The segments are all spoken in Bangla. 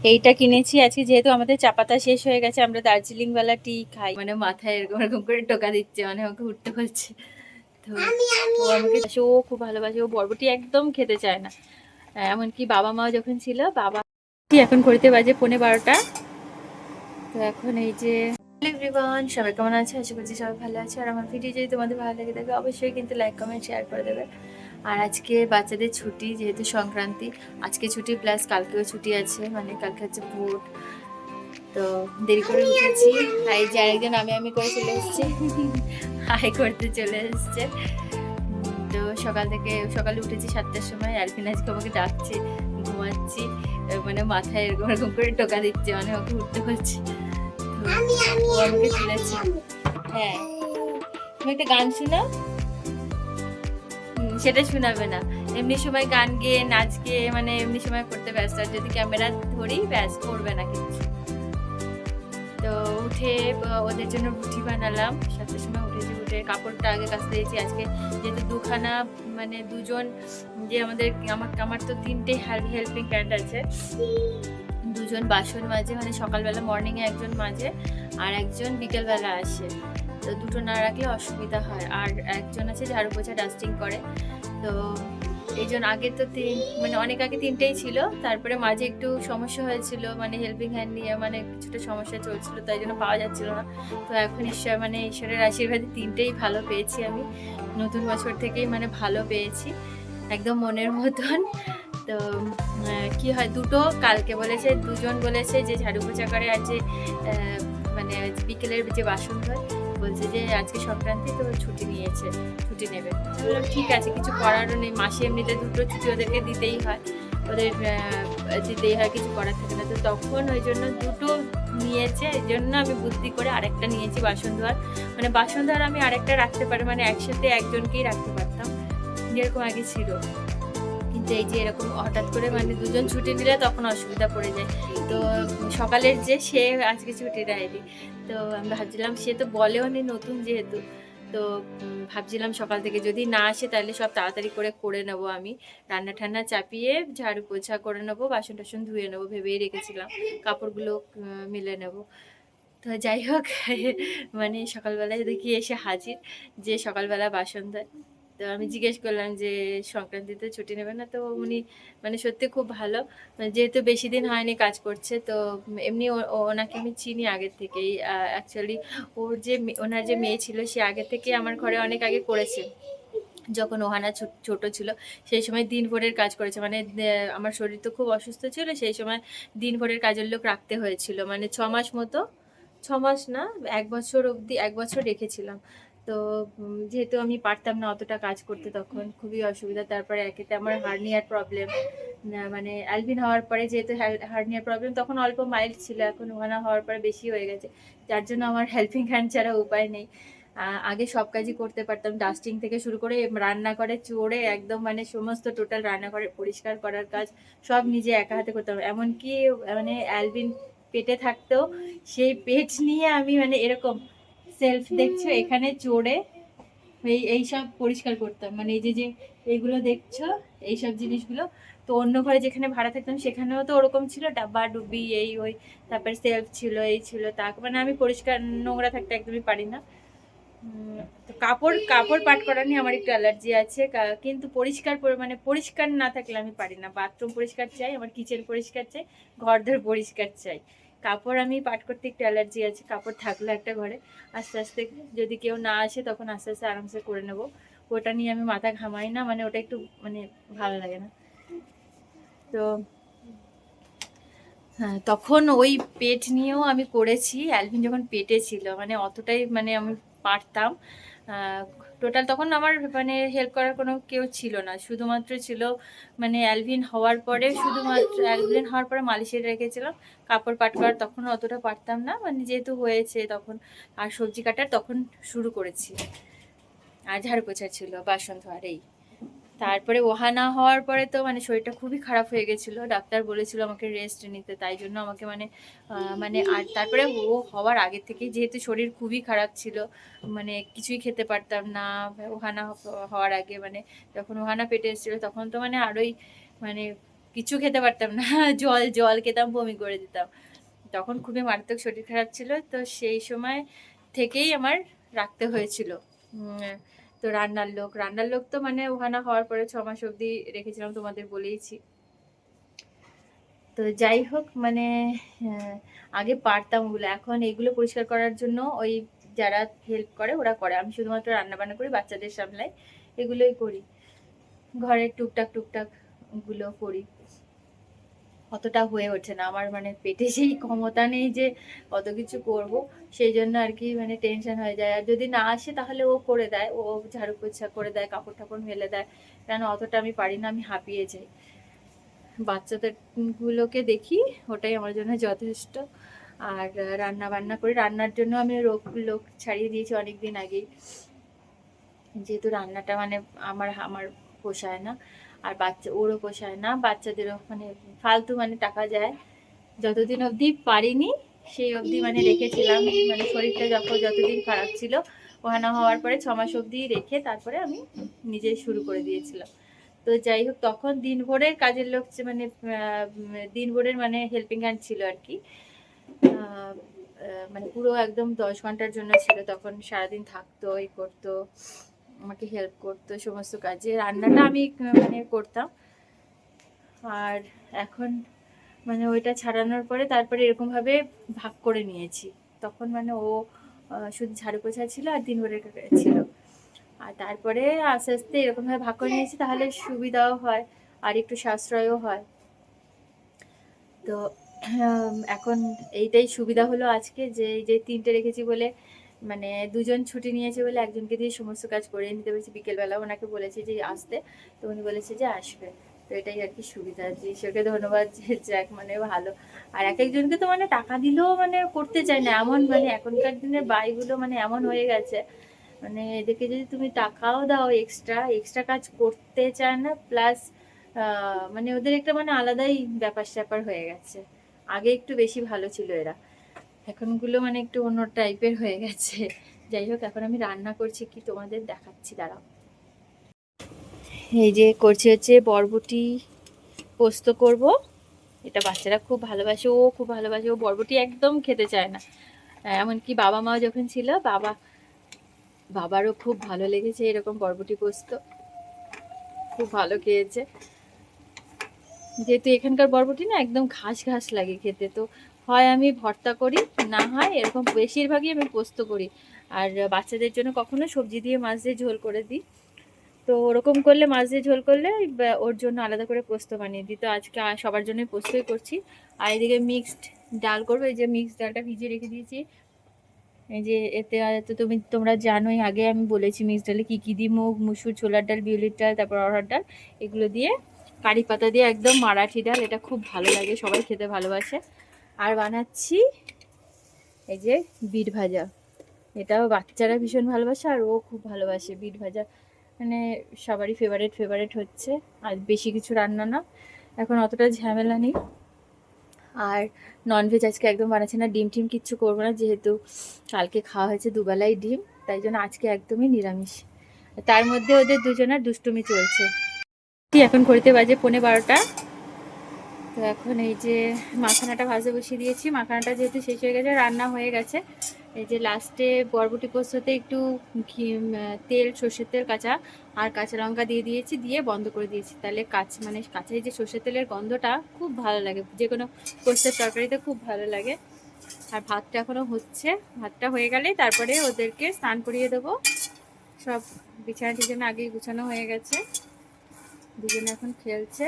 এইটা কিনেছি আজকে, যেহেতু আমাদের চা পাতা শেষ হয়ে গেছে, আমরা দার্জিলিং বেলা টি খাই। মানে মাথায় এরকম এরকম করে টোকা দিচ্ছে, মানে ওকে উঠতে বলছে। তো ও আমাকে, ও খুব ভালোবাসে, ও বরবটি একদম খেতে চায় না। এমনকি বাবা মা যখন ছিল, বাবা এখন করতে বাজে 11:15। তো এখন এই যে এভরিওয়ান, সবাই কেমন আছে? আশা করছি সবাই ভালো আছে। আর আমার ভিডিও যদি তোমাদের ভালো লেগে থাকে অবশ্যই কিন্তু লাইক কমেন্ট শেয়ার করে দেবে। আর আজকে বাচ্চাদের ছুটি, যেহেতু সংক্রান্তি, আজকে ছুটি প্লাস কালকেও ছুটি আছে, মানে কালকে হচ্ছে ভোট। তো দেরি করে উঠেছি। এই যে আরেকজন আমি করে চলে এসছে, হাই করতে চলে এসছে। তো সকালে উঠেছি 7টার সময়। আলফিন আজকে আমাকে ডাকছে, ঘুমাচ্ছি, মানে মাথায় এরকম এরকম করে টোকা দিচ্ছে, মানে ওকে উঠতে বলছে। ও আমাকে তুলেছে। হ্যাঁ, তুমি একটা গান শোনাও। সেটা শোনাবে না, এমনি সময় গান গেয়ে নাচ গেয়ে, মানে এমনি সময় করতে ব্যস্ত। আর যদি ক্যামেরা ধরি ব্যাস, করবে না কিছু। তো উঠে ওদের জন্য রুটি বানালাম। 7টার সময় উঠেছি, উঠে কাপড়টা আগে কাচতে দিয়েছি। আজকে যেহেতু দুখানা, মানে দুজন, যে আমার তো 3টে হেল্পিং হ্যান্ড আছে। দুজন বাসন মাজে, মানে সকালবেলা মর্নিংয়ে একজন মাজে, আর একজন বিকেলবেলা আসে। তো দুটো না রাখলে অসুবিধা হয়। আর একজন আছে ঝাড়ু পোছা ডাস্টিং করে। তো এই জন্য আগে তো মানে অনেক আগে 3টেই ছিল, তারপরে মাঝে একটু সমস্যা হয়েছিল, মানে হেল্পিং হ্যান্ড নিয়ে মানে কিছুটা সমস্যা চলছিল, তাই জন্য পাওয়া যাচ্ছিল না। তো এখন ঈশ্বরের আশীর্বাদে 3টেই ভালো পেয়েছি আমি, নতুন বছর থেকেই মানে ভালো পেয়েছি, একদম মনের মতন। তো কি হয়, দুটো কালকে বলেছে, দুজন বলেছে যে ঝাড়ু পোছা করে, আর যে মানে বিকেলের যে বাসন ধোয়, বলছে যে আজকে সংক্রান্তি তো ছুটি নিয়েছে, ছুটি নেবে। বললাম ঠিক আছে, কিছু করারও নেই, মাসে এমনিতে 2টো ছুটি ওদেরকে দিতেই হয়, ওদের দিতেই হয়, কিছু করার থাকে না। তো তখন ওই জন্য 2টো নিয়েছে, এই জন্য আমি বুদ্ধি করে আরেকটা নিয়েছি বাসন ধোয়ার। মানে বাসন ধোয়ার আমি আরেকটা রাখতে পারি, মানে একসাথে একজনকেই রাখতে পারতাম, যেরকম আগে ছিল। কিন্তু এই যে এরকম হঠাৎ করে মানে দুজন ছুটি নিলে তখন অসুবিধা পড়ে যায়। তো সকালের যে সে আজকে ছুটি নেয়নি। তো আমি ভাবছিলাম, সে তো বলেও নি, নতুন যেহেতু। তো ভাবছিলাম সকাল থেকে যদি না আসে তাহলে সব তাড়াতাড়ি করে নেবো আমি, রান্না ঠান্না চাপিয়ে ঝাড়ু পোছা করে নেবো, বাসন টাসন ধুয়ে নেবো ভেবেই রেখেছিলাম, কাপড়গুলো মেলে নেবো। তো যাই হোক, মানে সকালবেলায় দেখি এসে হাজির, যে সকালবেলা বাসন দেয়। তো আমি জিজ্ঞেস করলাম যে সংক্রান্তিতে ছুটি নেবে না? তো উনি মানে সত্যি খুব ভালো, যেহেতু বেশি দিন হয়নি কাজ করছে। তো এমনি ওনাকে আমি চিনি আগের থেকেই। অ্যাকচুয়ালি ওনার যে মেয়ে ছিল, সে আগে থেকে আমার ঘরে অনেক আগে করেছে, যখন ওহানা ছোট ছিল সেই সময় দিনভরের কাজ করেছে। মানে আমার শরীর তো খুব অসুস্থ ছিল, সেই সময় দিনভরের কাজের লোক রাখতে হয়েছিল, মানে 6 মাস মতো, 6 মাস না, 1 বছর অবধি, 1 বছর রেখেছিলাম। তো যেহেতু আমি পারতাম না অতটা কাজ করতে, তখন খুবই অসুবিধা। তারপরে একেতে আমার হার্নিয়ার প্রবলেম, মানে অ্যালভিন হওয়ার পরে যেহেতু হার্নিয়ার প্রবলেম তখন অল্প মাইল্ড ছিল, এখন ওহানা হওয়ার পরে বেশি হয়ে গেছে, যার জন্য আমার হেল্পিং হ্যান্ড ছাড়া উপায় নেই। আগে সব কাজই করতে পারতাম, ডাস্টিং থেকে শুরু করে রান্নাঘরে চড়ে একদম, মানে সমস্ত টোটাল রান্নাঘরে পরিষ্কার করার কাজ সব নিজে একা হাতে করতাম। এমনকি মানে অ্যালভিন পেটে থাকতেও সেই পেট নিয়ে আমি মানে এরকম সেলফ দেখছো এখানে চড়ে এই সব পরিষ্কার করতাম, মানে এই যে এইগুলো দেখছো, এইসব জিনিসগুলো। তো অন্য ঘরে যেখানে ভাড়া থাকতাম সেখানেও তো ওরকম ছিল, ডাব্বা ডুবি এই ওই, তারপরে সেলফ ছিল, এই ছিল তা, মানে আমি পরিষ্কার নোংরা থাকতে একদমই পারি না। তো কাপড় কাপড় পাট করা নিয়ে আমার একটু অ্যালার্জি আছে, কিন্তু মানে পরিষ্কার না থাকলে আমি পারি না। বাথরুম পরিষ্কার চাই, আমার কিচেন পরিষ্কার চাই, ঘরদোর পরিষ্কার চাই। কাপড় আমি পাট করতে একটু অ্যালার্জি আছে, কাপড় থাকলে একটা ঘরে আস্তে আস্তে, যদি কেউ না আসে তখন আস্তে আস্তে আরামসে করে নেবো। ওটা নিয়ে আমি মাথা ঘামাই না, মানে ওটা একটু মানে ভালো লাগে না। তো হ্যাঁ, তখন ওই পেট নিয়েও আমি করেছি, অ্যালভিন যখন পেটে ছিল, মানে অতটাই মানে আমি পারতাম। টোটাল তখন আমার মানে হেল্প করার কোনো কেউ ছিল না, শুধুমাত্র ছিল মানে অ্যালভিন হওয়ার পরে মালিশের রেখেছিলাম। কাপড় পাট করার তখন অতটা পারতাম না, মানে যেহেতু হয়েছে তখন। আর সবজি কাটার তখন শুরু করেছি, আর ঝাড়ু পোছা ছিল, বাসন ধোয়ার এই। তারপরে ওহানা হওয়ার পরে তো মানে শরীরটা খুবই খারাপ হয়ে গেছিল, ডাক্তার বলেছিল আমাকে রেস্ট নিতে, তাই জন্য আমাকে মানে মানে আর তারপরে ও হওয়ার আগে থেকে যেহেতু শরীর খুবই খারাপ ছিল, মানে কিছুই খেতে পারতাম না। ওহানা হওয়ার আগে মানে যখন ওহানা পেটে এসেছিল তখন তো মানে আরোই মানে কিছু খেতে পারতাম না। জল জল খেতাম, বমি করে দিতাম। তখন খুবই মারাত্মক শরীর খারাপ ছিল, তো সেই সময় থেকেই আমার রাখতে হয়েছিল। তো রান্নার লোক তো মানে ওখানে হওয়ার পরে 6 মাস অবধি রেখেছিলাম, তোমাদের বলেইছি। তো যাই হোক মানে আহ, আগে পারতাম ওগুলো, এখন এগুলো পরিষ্কার করার জন্য ওই যারা হেল্প করে ওরা করে, আমি শুধুমাত্র রান্না বান্না করি, বাচ্চাদের সামলাই, এগুলোই করি, ঘরের টুকটাক টুকটাক গুলো করি। অতটা হয়ে ওঠে না আমার, মানে পেটে সেই ক্ষমতা নেই যে অত কিছু করব, সেই জন্য আর কি মানে টেনশন হয়ে যায়। আর যদি না আসে তাহলে ও করে দেয়, ও ঝাড়ু পোছা করে দেয়, কাপড় টাপড় মেলে দেয়, কেন অতটা আমি পারি না, আমি হাঁপিয়ে যাই। বাচ্চাদের গুলোকে দেখি, ওটাই আমার জন্য যথেষ্ট। আর রান্না বান্না করি, রান্নার জন্য আমি লোক ছাড়িয়ে দিয়েছি অনেক দিন আগেই, যেহেতু রান্নাটা মানে আমার আমার পোষায় না, আর ওরও পোষায় না, বাচ্চাদেরও মানে ফালতু মানে টাকা যায়। যতদিন অবধি পারিনি সেই অবধি মানে রেখেছিলাম, মানে শরীরটা যতদিন খারাপ ছিল, ওখানে হওয়ার পরে 6 মাস অবধি রেখে তারপরে আমি নিজে শুরু করে দিয়েছিলাম। তো যাই হোক, তখন দিনভরের কাজের লোক মানে দিনভরের মানে হেল্পিং হ্যান্ড ছিল আর কি। মানে পুরো একদম 10 ঘন্টার জন্য ছিল, তখন সারাদিন থাকতো, এই করতো, আমাকে হেল্প করতো সমস্ত কাজে, রান্নাটা আমি মানে করতাম। আর এখন মানে ওইটা ছাড়ানোর পরে তারপরে এরকমভাবে ভাগ করে নিয়েছি। তখন মানে ও শুধু ঝাড়ু পোছা ছিল আর দিনভরের ছিল, আর তারপরে আস্তে আস্তে এরকমভাবে ভাগ করে নিয়েছি, তাহলে সুবিধাও হয় আর একটু সাশ্রয়ও হয়। তো এখন এইটাই সুবিধা হলো আজকে, যে এই যে 3টে রেখেছি বলে, মানে 2জন ছুটি নিয়েছে বলে একজনকে দিয়ে সমস্ত কাজ করে নিতে পেরেছি। বিকেলবেলা ওনাকে বলেছি যে আসতে, তো উনি বলেছে যে আসবে। তো এটাই আর কি সুবিধা, যে ঈশ্বরকে ধন্যবাদ যে যাক মানে ভালো। আর এক একজনকে তো মানে টাকা দিলেও মানে করতে চায় না, এমন মানে এখনকার দিনের বাইগুলো মানে এমন হয়ে গেছে, মানে এদেরকে যদি তুমি টাকাও দাও এক্সট্রা এক্সট্রা কাজ করতে চায় না, প্লাস মানে ওদের একটা মানে আলাদাই ব্যাপার স্যাপার হয়ে গেছে। আগে একটু বেশি ভালো ছিল এরা, এখনগুলো মানে একটু অন্য টাইপের হয়ে গেছে। যাই হোক, এখন আমি রান্না করছি, কি তোমাদের দেখাচ্ছি, দাঁড়াও। এই যে করছি হচ্ছে বরবটি পোস্ত করব, এটা বাচ্চারা খুব ভালোবাসে, ও খুব ভালোবাসে, ও বরবটি একদম খেতে চায় না। এমনকি বাবা মা যখন ছিল, বাবারও খুব ভালো লেগেছে এরকম বরবটি পোস্ত, খুব ভালো খেয়েছে। যেহেতু এখানকার বরবটি না একদম ঘাস ঘাস লাগে খেতে, তো হয় আমি ভর্তা করি, না হয় এরকম বেশিরভাগই আমি পোস্ত করি। আর বাচ্চাদের জন্য কখনো সবজি দিয়ে মাছ দিয়ে ঝোল করে দিই, তো ওরকম করলে মাছ দিয়ে ঝোল করলে ওর জন্য আলাদা করে পোস্ত বানিয়ে দিই। তো আজকে সবার জন্যই পোস্তই করছি। আর এদিকে মিক্সড ডাল করবো, এই যে মিক্সড ডালটা ভিজিয়ে রেখে দিয়েছি। এই যে এতে তো তোমরা জানোই, আগে আমি বলেছি মিক্সড ডালে কী কী দিই, মুগ, মুসুর, ছোলার ডাল, বিউলির ডাল, তারপর অড়হর ডাল, এগুলো দিয়ে কারি পাতা দিয়ে একদম মারাঠি ডাল, এটা খুব ভালো লাগে, সবাই খেতে ভালোবাসে। আর বানাচ্ছি এই যে বিট ভাজা, এটাও বাচ্চারা ভীষণ ভালোবাসে, আর ও খুব ভালোবাসে বিট ভাজা, মানে সবারই ফেভারেট হচ্ছে। আর বেশি কিছু রান্না না, এখন অতটা ঝামেলা নেই। আর ননভেজ আজকে একদম বানাচ্ছি না, ডিম টিম কিচ্ছু করবো না, যেহেতু কালকে খাওয়া হয়েছে দুবেলাই ডিম, তাই জন্য আজকে একদমই নিরামিষ। তার মধ্যে ওদের দুজনের দুষ্টুমি চলছে। এখন ঘড়িতে বাজে 11:15। তো এখন এই যে মাখানাটা ভাজতে বসিয়ে দিয়েছি, মাখানাটা যেহেতু শেষ হয়ে গেছে, রান্না হয়ে গেছে। এই যে লাস্টে বরবটি পোস্ততে একটু ঘি, তেল, সর্ষের তেল কাঁচা, আর কাঁচা লঙ্কা দিয়ে দিয়েছি, দিয়ে বন্ধ করে দিয়েছি, তাহলে মানে কাঁচা এই যে সর্ষের তেলের গন্ধটা খুব ভালো লাগে, যে কোনো পোস্তের তরকারিতে খুব ভালো লাগে। আর ভাতটা এখনো হচ্ছে, ভাতটা হয়ে গেলে তারপরে ওদেরকে স্নান করিয়ে দেবো। সব বিছানা টিছানা আগেই গুছানো হয়ে গেছে, দুজনে এখন খেলছে।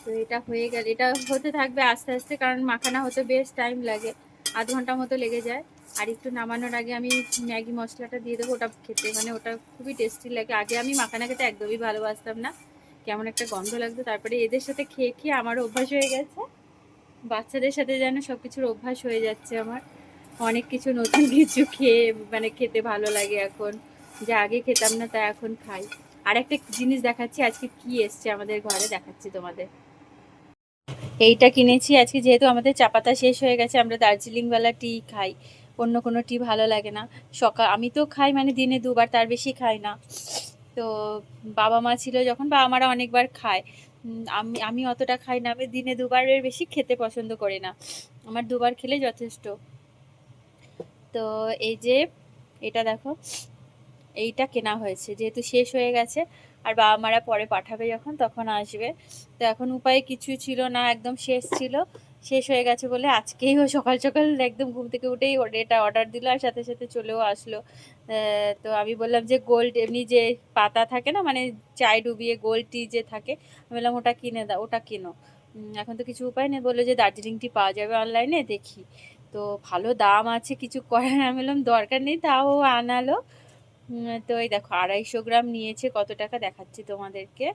তো এটা হয়ে গেলে, এটা হতে থাকবে আস্তে আস্তে, কারণ মাখানা হতে বেশ টাইম লাগে, আধ ঘন্টা মতো লেগে যায়। আর একটু নামানোর আগে আমি ম্যাগি মশলাটা দিয়ে দেবো, ওটা খেতে মানে ওটা খুবই টেস্টি লাগে। আগে আমি মাখানা খেতে একদমই ভালোবাসতাম না, কেমন একটা গন্ধ লাগতো, তারপরে এদের সাথে খেয়ে খেয়ে আমার অভ্যাস হয়ে গেছে, বাচ্চাদের সাথে যেন সব কিছুর অভ্যাস হয়ে যাচ্ছে আমার, অনেক কিছু নতুন কিছু খেয়ে মানে খেতে ভালো লাগে এখন, যা আগে খেতাম না তা এখন খাই। আর একটা জিনিস দেখাচ্ছি আজকে কি এসছে আমাদের ঘরে, দেখাচ্ছি তোমাদের। এইটা কিনেছি আজকে, যেহেতু আমাদের চা পাতা শেষ হয়ে গেছে, আমরা দার্জিলিংওয়ালা টি খাই, অন্য কোনো টি ভালো লাগে না। আমি তো খাই মানে দিনে 2 বার, তার বেশি খাই না। তো বাবা মা ছিল যখন, বাবা মারা অনেকবার খায়, আমি আমি অতটা খাই না, আমি দিনে দুবারের বেশি খেতে পছন্দ করি না, আমার দুবার খেলে যথেষ্ট। তো এই যে এটা দেখো, এইটা কেনা হয়েছে যেহেতু শেষ হয়ে গেছে, আর বাবা মারা পরে পাঠাবে যখন তখন আসবে। তো এখন উপায় কিছু ছিল না, একদম শেষ ছিল, শেষ হয়ে গেছে বলে আজকেই ও সকাল সকাল একদম ঘুম থেকে উঠেই এটা অর্ডার দিল আর সাথে সাথে চলেও আসলো। তো আমি বললাম যে গোল্ড এমনি যে পাতা থাকে না, মানে চায় ডুবিয়ে গোল্ড টি যে থাকে, আমি বললাম ওটা কিনে দাও, ওটা কিনো। এখন তো কিছু উপায় নেই, বললো যে দার্জিলিং টি পাওয়া যাবে অনলাইনে, দেখি। তো ভালো দাম আছে, কিছু করার, আমি বললাম দরকার নেই, তাও ও আনালো। তো এই দেখো 250 গ্রাম নিয়েছে, কত টাকা দেখাচ্ছি তোমাদেরকে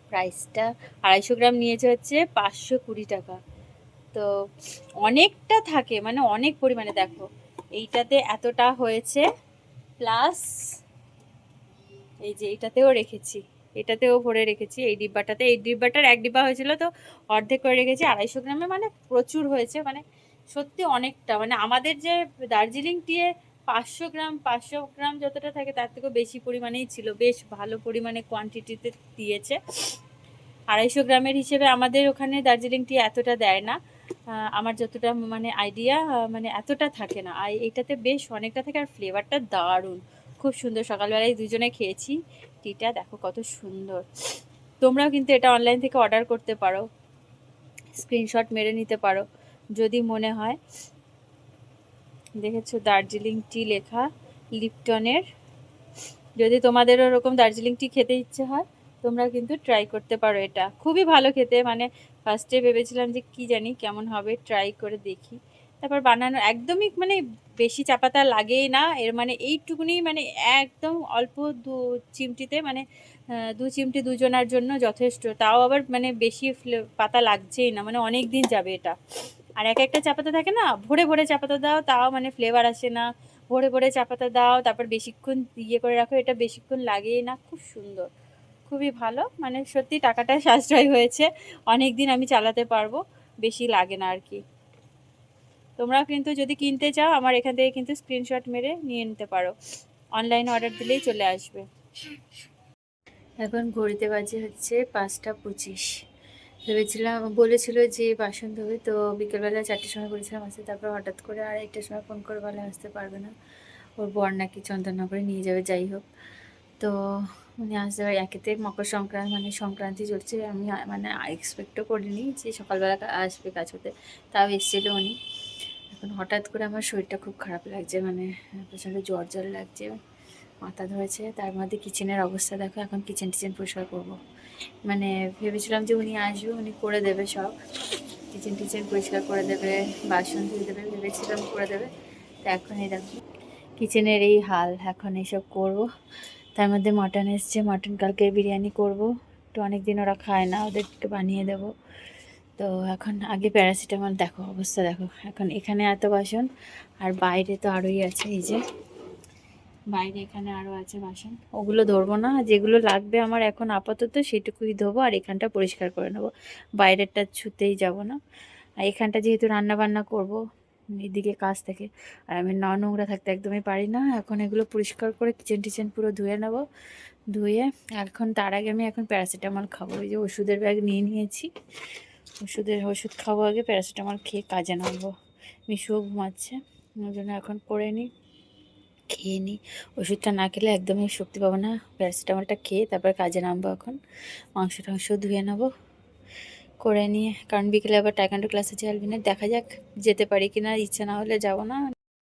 প্রাইসটা। 250 গ্রাম নিয়েছে হচ্ছে 520 টাকা। তো অনেকটা থাকে, মানে অনেক পরিমাণে, দেখো এইটাতে এতটা হয়েছে, প্লাস এই যে এইটাতেও রেখেছি, এটাতেও ভরে রেখেছি, এই ডিব্বাটাতে, এই ডিব্বাটার এক ডিব্বা হয়েছিল তো অর্ধেক করে রেখেছি। 250 গ্রামে মানে প্রচুর হয়েছে, মানে সত্যি অনেকটা, মানে আমাদের যে দার্জিলিং টিয়ে 500 গ্রাম 500 গ্রাম যতটা থাকে তার থেকেও বেশি পরিমাণেই ছিল, বেশ ভালো পরিমাণে কোয়ান্টিটিতে দিয়েছে। 250 গ্রামের হিসেবে আমাদের ওখানে দার্জিলিং টি এতটা দেয় না, আমার যতটা মানে আইডিয়া, মানে এতটা থাকে না, আর এইটাতে বেশ অনেকটা থাকে, আর ফ্লেভারটা দারুণ, খুব সুন্দর। সকালবেলায় দুজনে খেয়েছি টিটা, দেখো কত সুন্দর। তোমরাও কিন্তু এটা অনলাইন থেকে অর্ডার করতে পারো, স্ক্রিনশট মেরে নিতে পারো যদি মনে হয়। দেখেছো দার্জিলিং টি লেখা, লিপটনের। যদি তোমাদের ওরকম দার্জিলিং টি খেতে ইচ্ছে হয় তোমরা কিন্তু ট্রাই করতে পারো, এটা খুবই ভালো খেতে। মানে ফার্স্টে ভেবেছিলাম যে কি জানি কেমন হবে, ট্রাই করে দেখি, তারপর বানানো একদমই মানে বেশি চা পাতা লাগেই না এর, মানে এইটুকুনি, মানে একদম অল্প দু চিমটিতে, মানে 2 চিমটি দুজনার জন্য যথেষ্ট, তাও আবার মানে বেশি পাতা লাগছেই না, মানে অনেক দিন যাবে এটা। আর এক একটা চা পাতা থাকে না, ভরে ভরে চা পাতা দাও তাও মানে ফ্লেভার আসে না, ভরে ভরে চা পাতা দাও তারপর বেশিক্ষণ ইয়ে করে রাখো, এটা বেশিক্ষণ লাগেই না, খুব সুন্দর, খুবই ভালো, মানে সত্যি টাকাটা সাশ্রয় হয়েছে, অনেক দিন আমি চালাতে পারবো, বেশি লাগে না আর কি। তোমরাও কিন্তু যদি কিনতে চাও আমার এখান থেকে কিন্তু স্ক্রিনশট মেরে নিয়ে নিতে পারো, অনলাইনে অর্ডার দিলেই চলে আসবে। এখন ঘড়িতে বাজে হচ্ছে 5টা 25। ভেবেছিলাম, বলেছিল যে বাসন ধোবে, তো বিকেলবেলা 4টের সময় বলেছিলাম আসতে, তারপর হঠাৎ করে আর 1টার সময় ফোন করে বলে আসতে পারবে না, ওর বর নাকি চন্দননগরে নিয়ে যাবে, যাই হোক। তো উনি আসতে পারে, একেতে মকর সংক্রান্তি মানে সংক্রান্তি চলছে, আমি মানে এক্সপেক্টও করিনি যে সকালবেলা আসবে কাজ করতে, তাও এসেছিল উনি। এখন হঠাৎ করে আমার শরীরটা খুব খারাপ লাগছে, মানে প্রচণ্ড জ্বর জ্বর লাগছে, মাথা ধরেছে, তার মধ্যে কিচেনের অবস্থা দেখো, এখন কিচেন টিচেন পরিষ্কার করবো, মানে ভেবেছিলাম যে উনি আসবে, উনি করে দেবে সব, কিচেন টিচেন পরিষ্কার করে দেবে, বাসন ধুয়ে দেবে, ভেবেছিলাম করে দেবে। তো এখন এই দেখো কিচেনের এই হাল, এখন এইসব করবো। তার মধ্যে মাটন এসছে, মাটন কালকে বিরিয়ানি করব, তো অনেক দিন ওরা খায় না, ওদেরকে বানিয়ে দেব। তো এখন আগে প্যারাসিটামল, দেখো অবস্থা দেখো, এখন এখানে এত বাসন, আর বাইরে তো আরোই আছে, এই যে বাইরে এখানে আরও আছে বাসন, ওগুলো ধরবো না, যেগুলো লাগবে আমার এখন আপাতত সেটুকুই ধোবো, আর এখানটা পরিষ্কার করে নেবো, বাইরেরটা ছুতেই যাব না। আর এখানটা যেহেতু রান্না বান্না করব, এদিকে কাজ থাকে, আর আমি নোংরা থাকতে একদমই পারি না, এখন এগুলো পরিষ্কার করে কিচেন টিচেন পুরো ধুয়ে নেব, ধুয়ে এখন তার আগে আমি এখন প্যারাসিটামল খাবো, ওই যে ওষুধের ব্যাগ নিয়ে নিয়েছি, ওষুধ খাবো আগে, প্যারাসিটামল খেয়ে কাজে নামবো। মিশুও ঘুমাচ্ছে, ওই জন্য এখন করে নিই, খেয়ে নিই, ওষুধটা না খেলে একদমই শক্তি পাবো না, প্যারাসিটামলটা খেয়ে তারপর কাজে নামবো। এখন মাংস টাংস ধুয়ে নেবো করে নিয়ে, কারণ বিকেলে আবার টাইকান্ডো ক্লাস আছে অ্যালভিনের, দেখা যাক যেতে পারি কিনা, ইচ্ছা না হলে যাব না।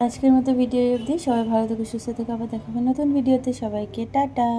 আজকের মতো ভিডিও অবধি, সবাই ভালো থেকে সুস্থ থেকে, আবার দেখাবো নতুন ভিডিওতে, সবাইকে টাটা।